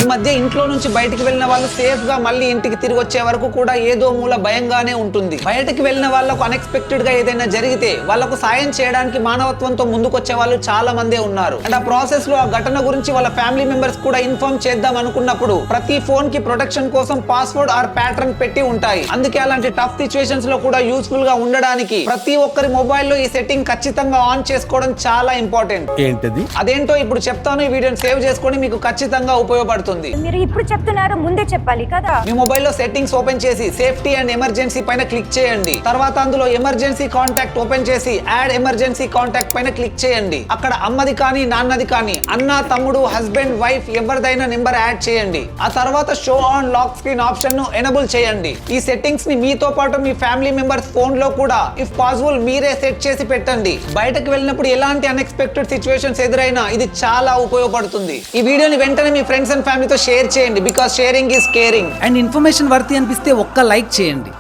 ఈ మధ్య ఇంట్లో నుంచి బయటికి వెళ్ళిన వాళ్ళు సేఫ్ గా మళ్ళీ ఇంటికి తిరిగి వచ్చే వరకు కూడా ఏదో మూల భయంగానే ఉంటుంది. బయటకి వెళ్ళిన వాళ్ళకు అన్ఎక్స్పెక్టెడ్ గా ఏదైనా జరిగితే వాళ్ళకు సాయం చేయడానికి మానవత్వంతో ముందుకొచ్చే వాళ్ళు చాలా మందే ఉన్నారు. అండ్ ఆ ప్రాసెస్ లో ఆ ఘటన గురించి వాళ్ళ ఫ్యామిలీ మెంబర్స్ కూడా ఇన్ఫార్మ్ చేద్దాం అనుకున్నప్పుడు ప్రతి ఫోన్ కి ప్రొటెక్షన్ కోసం పాస్వర్డ్ ఆర్ ప్యాటర్న్ పెట్టి ఉంటాయి. అందుకే అలాంటి టఫ్ సిచ్యువేషన్స్ లో కూడా యూస్ఫుల్ గా ఉండడానికి ప్రతి ఒక్కరి మొబైల్ లో ఈ సెట్టింగ్ ఖచ్చితంగా ఆన్ చేసుకోవడం చాలా ఇంపార్టెంట్. ఏంటది? అదేంటో ఇప్పుడు చెప్తాను. ఈ వీడియోని సేవ్ చేసుకొని మీకు ఖచ్చితంగా ఉపయోగపడుతుంది. మీరు ఇప్పుడు చెప్తున్నారు, ముందే చెప్పాలి కదా. మీ మొబైల్ లో సెట్టింగ్స్ ఓపెన్ చేసి సేఫ్టీ అండ్ ఎమర్జెన్సీ పైన క్లిక్ చేయండి. తర్వాత అందులో ఎమర్జెన్సీ కాంటాక్ట్ ఓపెన్ చేసి యాడ్ ఎమర్జెన్సీ కాంటాక్ట్ పైన క్లిక్ చేయండి. అక్కడ అమ్మది కానీ నాన్నది కానీ అన్న తమ్ముడు హస్బెండ్ వైఫ్ ఎవరిదైనా నెంబర్ యాడ్ చేయండి. ఆ తర్వాత show on lock screen option ను ఎనేబుల్ చేయండి. ఈ సెట్టింగ్స్ ని మీతో పాటు మీ ఫ్యామిలీ మెంబర్స్ ఫోన్ లో కూడా ఇఫ్ పాసిబుల్ మీరే సెట్ చేసి పెట్టండి. బయటకు వెళ్ళినప్పుడు ఎలాంటి అన్ఎక్స్పెక్టెడ్ సిచ్యువేషన్స్ ఎదురైనా ఇది చాలా ఉపయోగపడుతుంది. ఈ వీడియోని వెంటనే మీ ఫ్రెండ్స్ అండ్ ఫ్యామిలీతో షేర్ చేయండి. Because sharing is caring. And information worthy అనిపిస్తే ఒక్క లైక్ చేయండి.